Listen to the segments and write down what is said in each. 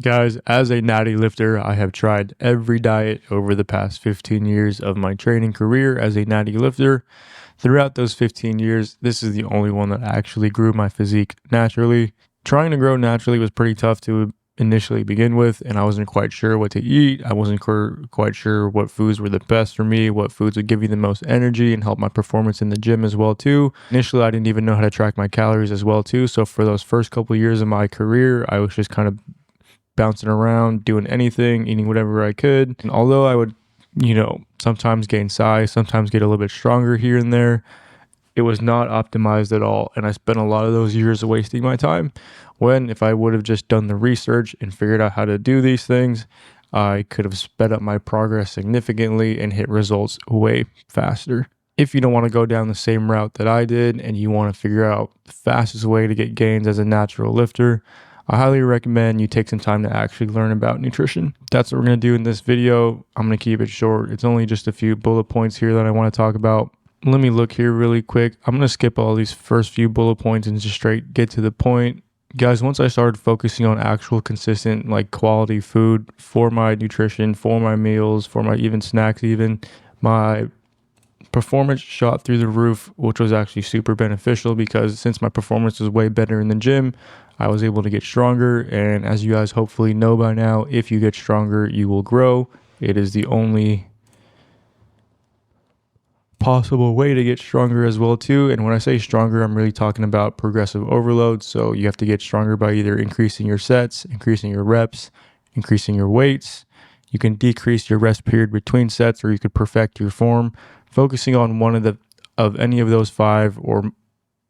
Guys, as a natty lifter, I have tried every diet over the past 15 years of my training career as a natty lifter. Throughout those 15 years, this is the only one that actually grew my physique naturally. Trying to grow naturally was pretty tough to initially begin with, and I wasn't quite sure what to eat. I wasn't quite sure what foods were the best for me, what foods would give you the most energy and help my performance in the gym as well too. Initially, I didn't even know how to track my calories as well too. So for those first couple years of my career, I was just kind of bouncing around, doing anything, eating whatever I could. And although I would, sometimes gain size, sometimes get a little bit stronger here and there, it was not optimized at all. And I spent a lot of those years wasting my time when if I would have just done the research and figured out how to do these things, I could have sped up my progress significantly and hit results way faster. If you don't want to go down the same route that I did and you want to figure out the fastest way to get gains as a natural lifter, I highly recommend you take some time to actually learn about nutrition. That's what we're going to do in this video. I'm going to keep it short. It's only just a few bullet points here that I want to talk about. Let me look here really quick. I'm going to skip all these first few bullet points and just straight get to the point. Guys, once I started focusing on actual consistent quality food for my nutrition, for my meals, for my even snacks my performance shot through the roof, which was actually super beneficial because since my performance was way better in the gym, I was able to get stronger. And as you guys hopefully know by now, if you get stronger, you will grow. It is the only possible way to get stronger as well too. And when I say stronger, I'm really talking about progressive overload. So you have to get stronger by either increasing your sets, increasing your reps, increasing your weights. You can decrease your rest period between sets, or you could perfect your form, focusing on one of any of those five or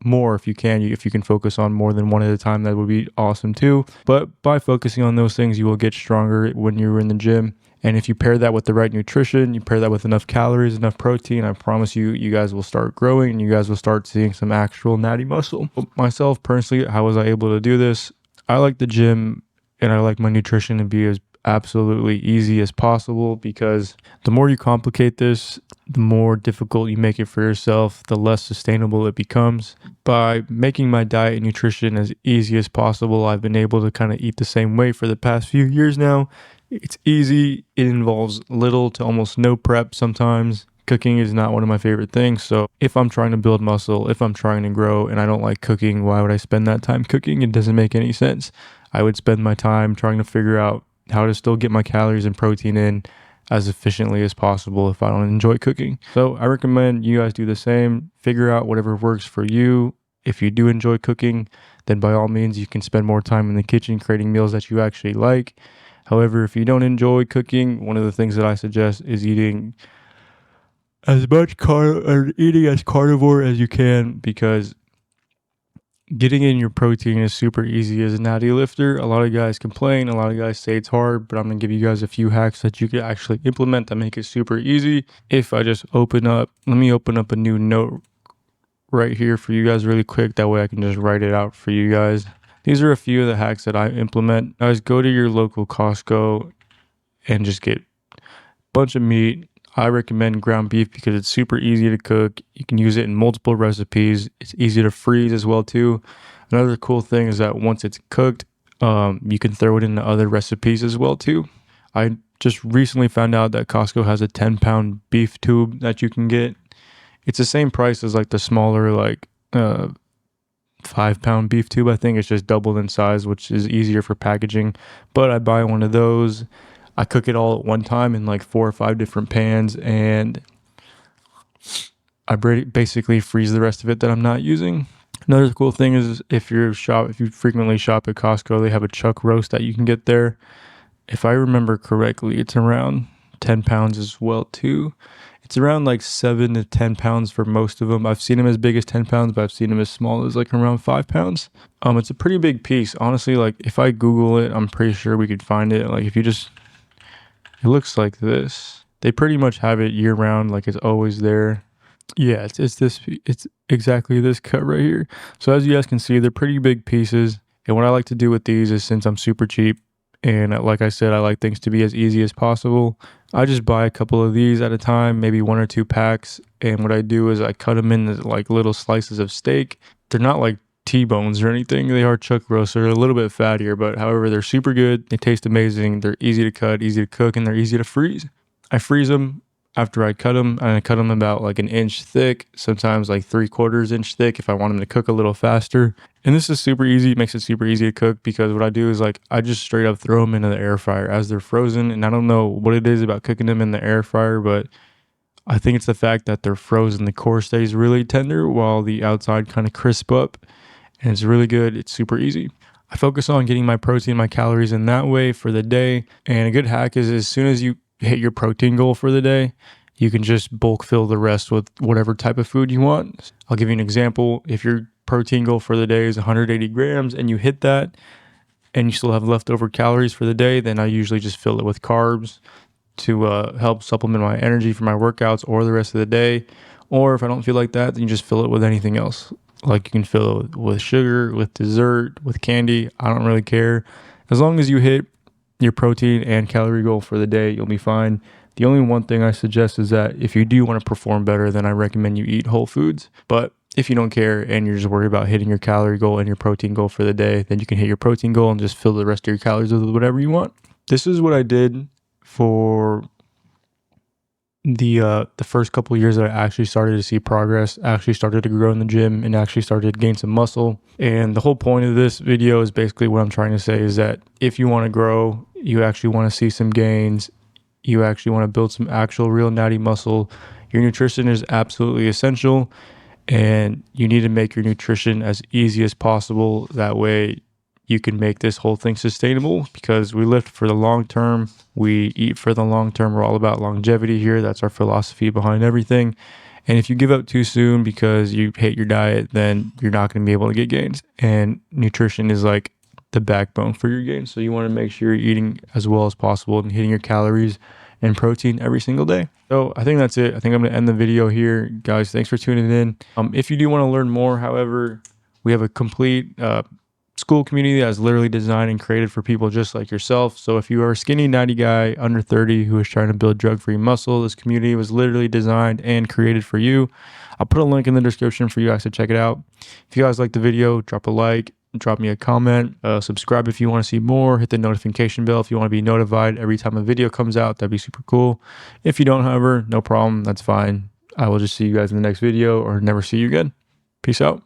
more if you can. If you can focus on more than one at a time, that would be awesome too. But by focusing on those things, you will get stronger when you're in the gym. And if you pair that with the right nutrition, you pair that with enough calories, enough protein, I promise you, you guys will start growing and you guys will start seeing some actual natty muscle. Myself personally, how was I able to do this? I like the gym and I like my nutrition to be as absolutely easy as possible, because the more you complicate this, the more difficult you make it for yourself, the less sustainable it becomes. By making my diet and nutrition as easy as possible, I've been able to kind of eat the same way for the past few years now. It's easy. It involves little to almost no prep sometimes. Cooking is not one of my favorite things. So if I'm trying to build muscle, if I'm trying to grow and I don't like cooking, why would I spend that time cooking? It doesn't make any sense. I would spend my time trying to figure out how to still get my calories and protein in as efficiently as possible if I don't enjoy cooking. So I recommend you guys do the same. Figure out whatever works for you. If you do enjoy cooking, then by all means, you can spend more time in the kitchen creating meals that you actually like. However, if you don't enjoy cooking, one of the things that I suggest is eating as carnivore as you can, because getting in your protein is super easy as a natty lifter. A lot of guys complain, a lot of guys say it's hard, but I'm going to give you guys a few hacks that you can actually implement that make it super easy. If I just let me open up a new note right here for you guys really quick. That way I can just write it out for you guys. These are a few of the hacks that I implement. Guys, go to your local Costco and just get a bunch of meat. I recommend ground beef because it's super easy to cook. You can use it in multiple recipes. It's easy to freeze as well too. Another cool thing is that once it's cooked, you can throw it into other recipes as well too. I just recently found out that Costco has a 10-pound beef tube that you can get. It's the same price as the smaller 5-pound beef tube. I think it's just doubled in size, which is easier for packaging. But I buy one of those. I cook it all at one time in 4 or 5 different pans, and I basically freeze the rest of it that I'm not using. Another cool thing is if you frequently shop at Costco, they have a chuck roast that you can get there. If I remember correctly, it's around 10 pounds as well too. It's around 7 to 10 pounds for most of them. I've seen them as big as 10 pounds, but I've seen them as small as around 5 pounds. It's a pretty big piece. Honestly, if I Google it, I'm pretty sure we could find it. It looks like this. They pretty much have it year round, it's always there. Yeah, it's exactly this cut right here. So as you guys can see, they're pretty big pieces. And what I like to do with these is, since I'm super cheap, and like I said, I like things to be as easy as possible, I just buy a couple of these at a time, maybe 1 or 2 packs. And what I do is I cut them into little slices of steak. They're not T-bones or anything. They are chuck roasts. They're a little bit fattier, but however, they're super good. They taste amazing. They're easy to cut, easy to cook, and they're easy to freeze. I freeze them after I cut them, and I cut them about like an inch thick, sometimes like 3/4 inch thick if I want them to cook a little faster. And this is super easy. It makes it super easy to cook because what I do is like I just straight up throw them into the air fryer as they're frozen. And I don't know what it is about cooking them in the air fryer, but I think it's the fact that they're frozen. The core stays really tender while the outside kind of crisp up, and it's really good. It's super easy. I focus on getting my protein, my calories in that way for the day. And a good hack is as soon as you hit your protein goal for the day, you can just bulk fill the rest with whatever type of food you want. I'll give you an example. If your protein goal for the day is 180 grams and you hit that and you still have leftover calories for the day, then I usually just fill it with carbs to help supplement my energy for my workouts or the rest of the day. Or if I don't feel like that, then you just fill it with anything else. Like you can fill it with sugar, with dessert, with candy. I don't really care. As long as you hit your protein and calorie goal for the day, you'll be fine. The only one thing I suggest is that if you do want to perform better, then I recommend you eat whole foods. But if you don't care and you're just worried about hitting your calorie goal and your protein goal for the day, then you can hit your protein goal and just fill the rest of your calories with whatever you want. This is what I did for the first couple of years that I actually started to see progress, actually started to grow in the gym, and actually started to gain some muscle. And the whole point of this video is basically what I'm trying to say is that if you want to grow, you actually want to see some gains, you actually want to build some actual real natty muscle, your nutrition is absolutely essential, and you need to make your nutrition as easy as possible. That way you can make this whole thing sustainable, because we lift for the long term, we eat for the long term. We're all about longevity here. That's our philosophy behind everything. And if you give up too soon because you hate your diet, then you're not going to be able to get gains. And nutrition is like the backbone for your gains. So you want to make sure you're eating as well as possible and hitting your calories and protein every single day. So I think that's it. I think I'm going to end the video here. Guys, thanks for tuning in. If you do want to learn more, however, we have a complete school community that is literally designed and created for people just like yourself. So if you are a skinny, natty guy under 30 who is trying to build drug-free muscle, this community was literally designed and created for you. I'll put a link in the description for you guys to check it out. If you guys like the video, drop a like, drop me a comment, subscribe if you want to see more, hit the notification bell if you want to be notified every time a video comes out. That'd be super cool. If you don't, however, no problem. That's fine. I will just see you guys in the next video or never see you again. Peace out.